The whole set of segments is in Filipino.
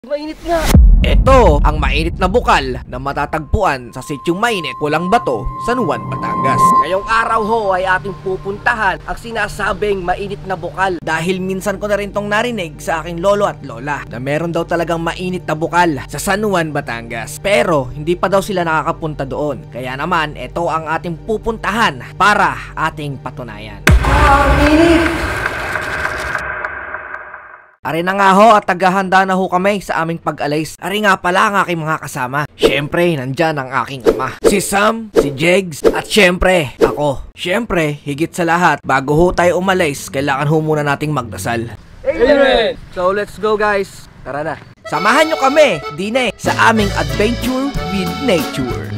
Mainit nga! Ito ang mainit na bukal na matatagpuan sa Sityong Mainit, Pulang Bato, San Juan, Batangas. Ngayong araw ho ay ating pupuntahan ang sinasabing mainit na bukal dahil minsan ko na rin tong narinig sa aking lolo at lola na meron daw talagang mainit na bukal sa San Juan, Batangas. Pero hindi pa daw sila nakakapunta doon. Kaya naman ito ang ating pupuntahan para ating patunayan. Mainit! Ari na nga ho at taghahanda na ho kami sa aming pag-alis. Ari nga pala ang aking mga kasama. Syempre, nandyan ang aking ama. Si Sam, si Jegs, at syempre, ako. Syempre, higit sa lahat, bago ho tayo umalis, kailangan ho muna nating magdasal. Amen! So let's go guys. Tara na. Samahan nyo kami, Dine, sa aming adventure with nature.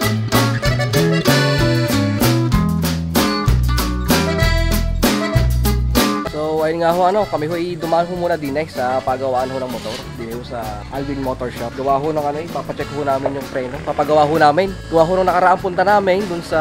So ayun nga ho, kami ho dumaan ho muna din sa pagawaan ho ng motor. Din ho sa Alvin Motor Shop. Gawa ho ng ipapacheck ho namin yung preno. Papagawa ho namin. Gawa ho ng nakaraang punta namin dun sa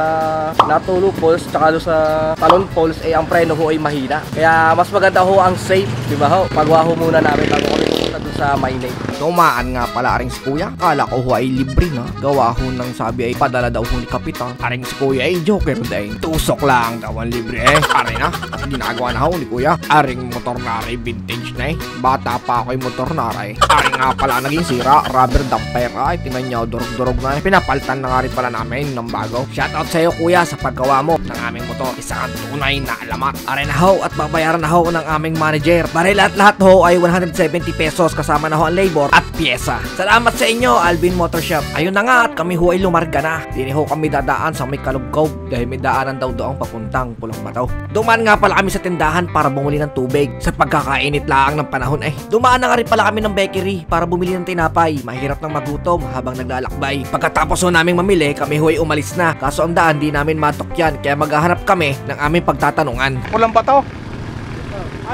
Natulo Falls tsaka dun sa Talon Falls ang preno ho ay mahina. Kaya mas maganda ho ang safe, di ba ho? Pagawa ho muna namin bago kami pupunta dun sa Maynay. Dumaan nga pala aring si Kuya. Kala ko ho ay libre na. Gawa ho ng sabi ay padala daw ho ni Kapitan. Aring si Kuya ay joker din. Tusok lang daw ang libre Pare na. Ginagawa na ho ni Kuya. Aring motor na rin, vintage na Bata pa ako yung motor na rin. Aring nga pala naging sira, rubber damper. Ay, tingnan nyo, durog-durog na Pinapalitan na nga rin pala namin ng bago. Shoutout sa'yo Kuya sa paggawa mo ng aming motor. Isa kang tunay na alamat. Aring na ho at babayaran na ho ng aming manager. Pare lahat ho ay 170 pesos kasama na ho ang labor at pyesa. Salamat sa inyo, Alvin Motor Shop. Ayun na nga at kami ho ay lumarga na. Dini ho kami dadaan sa may Kalugkog dahil may daanan daw doong papuntang Pulang Bato. Dumaan nga pala kami sa tindahan para bumili ng tubig sa pagkakainit lang ng panahon dumaan na nga rin pala kami ng bakery para bumili ng tinapay. Mahirap nang magutom habang naglalakbay. Pagkatapos ho naming mamili, kami ho ay umalis na. Kaso ang daan di namin matukyan kaya maghahanap kami ng aming pagtatanungan. Pulang Bato?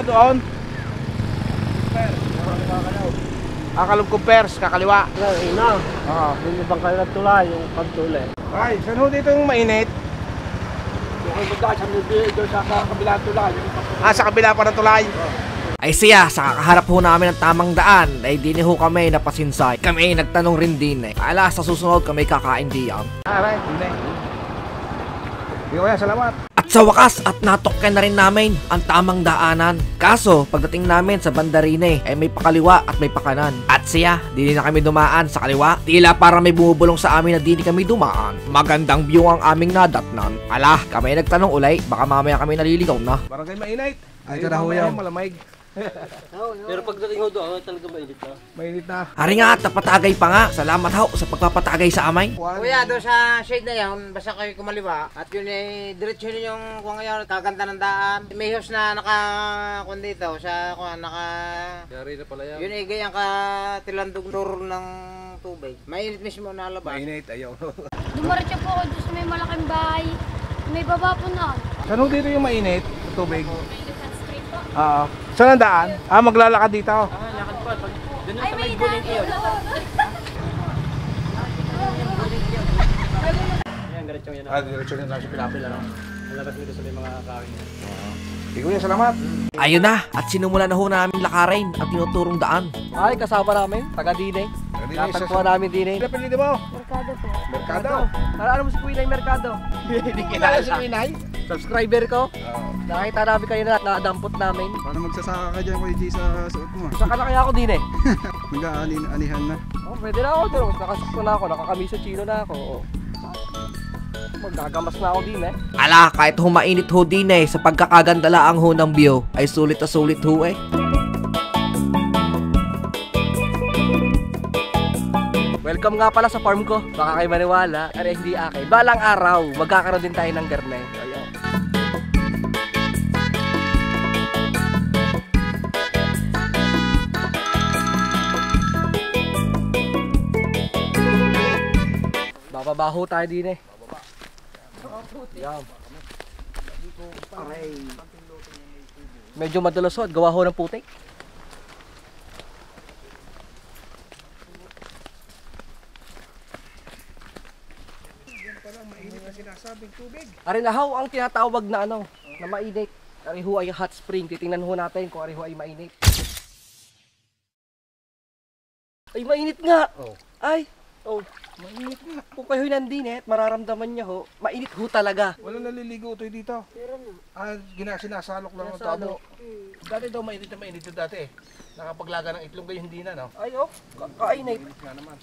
Doon? Kalugkog Pers, kakaliwa. Ina. Yung ibang kayo nagtulay, yung pagtulay. Ay, saan ho dito yung mainit? Sa kabila tulay. Sa kabila pa ng tulay. Ay siya, sa kakaharap ho namin ng tamang daan ay dini ho kami napasinsay. Kami ay nagtanong rin din Ala, sa susunod kami kakain diyan. Right, hindi ko yan, salamat. At sa wakas at natokyan na rin namin ang tamang daanan. Kaso pagdating namin sa Bandarine ay may pakaliwa at may pakanan. At siya, dini na kami dumaan sa kaliwa. Tila para may bumubulong sa amin na dini kami dumaan. Magandang view ang aming nadatnan. Ala, kami nagtanong ulay, baka mamaya kami naliligaw na. Barangay Mainit. Ay, ito na ho yan. Malamig. Pero pagdating ho doon, talaga mainit na. Mainit na. Hari nga at napatagay pa nga. Salamat ho sa pagpapatagay sa amay. Kuya, doon sa shade na yan, basta kayo kumaliwa. At yun ay diretso nyo yung kung ngayon, kaganda ng daan. May house na naka-kung dito, sa kung naka... Yari na pala yan. Yun ay gayang ka tilandog door ng tubig. Mainit mismo na labas. Mainit, ayaw. Dumaretso po ako doon sa may malaking bahay. May baba po na. Saan ho dito yung mainit? Tubig? Saan ang daan? Maglalakad dito. Lakad po. Doon Ay, may daan yun. Yan, diretso yan. Diretso na lang sa Pilapil, Malabas mo doon sa may mga kain. Hindi ko yan, salamat. Ayun na, at sinumula na ho namin lakarin at tinuturong daan. Ay, kasama namin, taga Dine. Natagpuan namin Dine. Ano pinili mo? Merkado po. Merkado. Ano mo si Kuya Inay Mercado? Hindi kilala si Pinay. Subscriber ko. Nakita namin kayo na nadampot namin. Paano magsasaka ka dyan Kuya Jay sa suot mo? Saka na kaya ako Dine. Nag-aanihan na. Pwede na ako dito. Nakasakto na ako. Nakakamiso chino na ako. Magagamas na ako Dine. Ala, kahit humainit ho din sa pagkakaganda lang ho ng view, ay sulit na sulit ho Welcome nga pala sa farm ko. Baka kayo maniwala. Pero hindi akin. Balang araw, magkakaroon din tayo ng garne. Ayan. Bababaho tayo din Yan. Medyo madalasod. Gawa ho ng putik. Arinahaw ang tinatawag na na mainit. Ariho ay hot spring. Titingnan ho natin kung ariho ay mainit. Ay, mainit nga. Oh. Ay, oh, mainit nga. Kung kayo'y nandinit, mararamdaman niya ho, mainit ho talaga. Walang naliligo ito dito. Sinasalok lang ang Sinasalok. tabo. Dati daw mainit na mainit yung dati eh. Nakapaglaga ng itlog kayo hindi na, no? Ay, oh, kakainit. Mainit nga naman.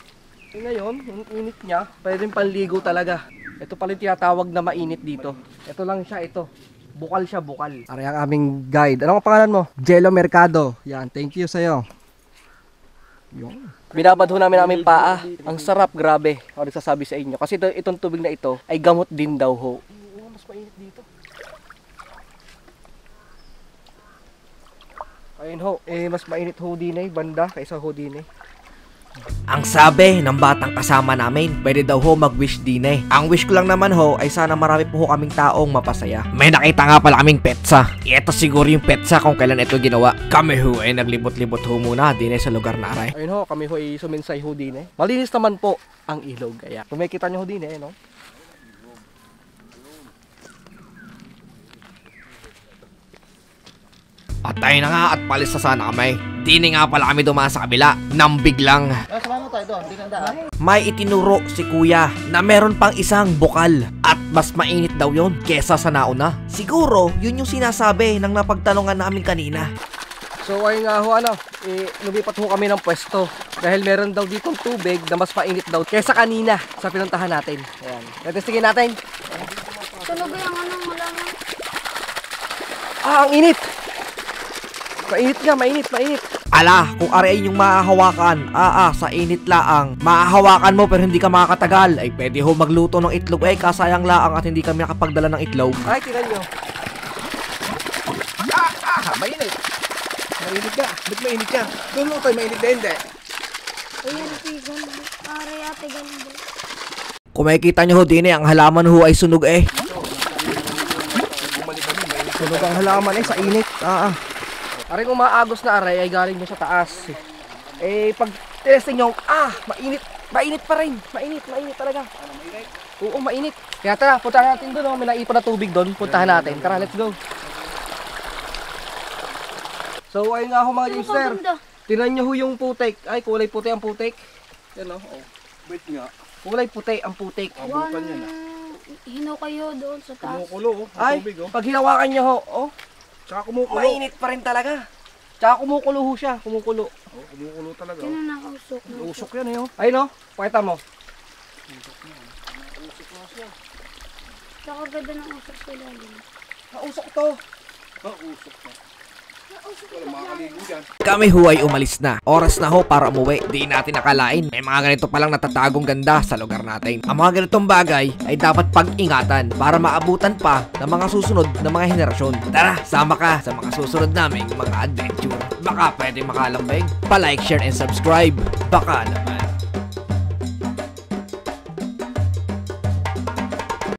Eh, ngayon, yung init niya, pwedeng panligo talaga. Ito pala yung tinatawag na mainit dito. Ito lang siya, ito. Bukal siya, bukal. Ari ang aming guide. Ano ang pangalan mo? Jello Mercado. Yan, thank you sa'yo. Yung. Binabad ho namin aming paa. Ang sarap, grabe. Ako nagsasabi sa inyo. Kasi itong tubig na ito ay gamot din daw ho. Oo, mas mainit dito. Ayun ho, mas mainit ho din eh, banda kaysa ho din eh. Ang sabi ng batang kasama namin, pwede daw ho mag-wish din eh. Ang wish ko lang naman ho ay sana marami po ho kaming taong mapasaya. May nakita nga pala kaming petsa. Ito siguro yung petsa kung kailan ito ginawa. Kami ho ay naglibot-libot ho muna din eh sa lugar na aray. Ayun ho, kami ho ay suminsay ho din eh. Malinis naman po ang ilog. Kaya kung may kita nyo ho din eh, no? At tayo na nga at palis na sana kami. Dini nga pala kami dumaan sa kabila nang biglang Samahan mo tayo doon, hindi na daan. may itinuro si kuya na meron pang isang bukal at mas mainit daw yon kesa sa nauna. Siguro yun yung sinasabi ng napagtanungan namin kanina. So ayun nga ho, lumipat ho kami ng pwesto. Dahil meron daw ditong tubig na mas mainit daw kesa kanina sa pinuntahan natin. Ayan. Testingin natin. Tunog yung malaman. Ah, ang init! Mainit nga, mainit. Ala, kung arayin yung mahahawakan, sa init laang, mahahawakan mo pero hindi ka makakatagal, ay pwede ho magluto ng itlog, kasayang laang at hindi kami nakapagdala ng itlog. Ay, tingnan nyo. Mainit. Mainit ka. Ba't mainit ka? Doon mo tayo mainit na hindi. Ayun, tigan. Aray ate, ganun din. Kung makikita nyo ho din ang halaman ho ay sunog Sunog ang halaman sa init. Aray kung maagos na aray ay galing mo sa taas. Pag testing nyo, mainit pa rin. Mainit talaga. Oo, mainit. Kaya tara, puntahan natin doon. May naipon na tubig doon. Puntahan natin. Tara, let's go. So, ayun nga ho mga Jamester. Tinan nyo ho yung putik. Ay, kulay puti ang putik. Yan o. Wait nga. Kulay puti ang putik. Abukan yan Hino kayo doon sa taas. Kumukulo Ay, tubig pag hinawakan nyo ho, Tsaka kumukulo. mainit pa rin talaga. Tsaka kumukulo ho siya. Kumukulo. Kumukulo talaga. Sino nakausok na? Usok yan eh. Ayun o, pakita mo. Tsaka ganda ng usok sila. Nausok to. Kami ho ay umalis na. Oras na ho para umuwi. Di natin nakalain. May mga ganito palang natatagong ganda sa lugar natin. Ang mga ganitong bagay ay dapat pag-ingatan para maabutan pa ng mga susunod na mga henerasyon. Tara, sama ka sa mga susunod naming mga adventure. Baka pwede makalambing. Pa-like, share, and subscribe. Baka naman.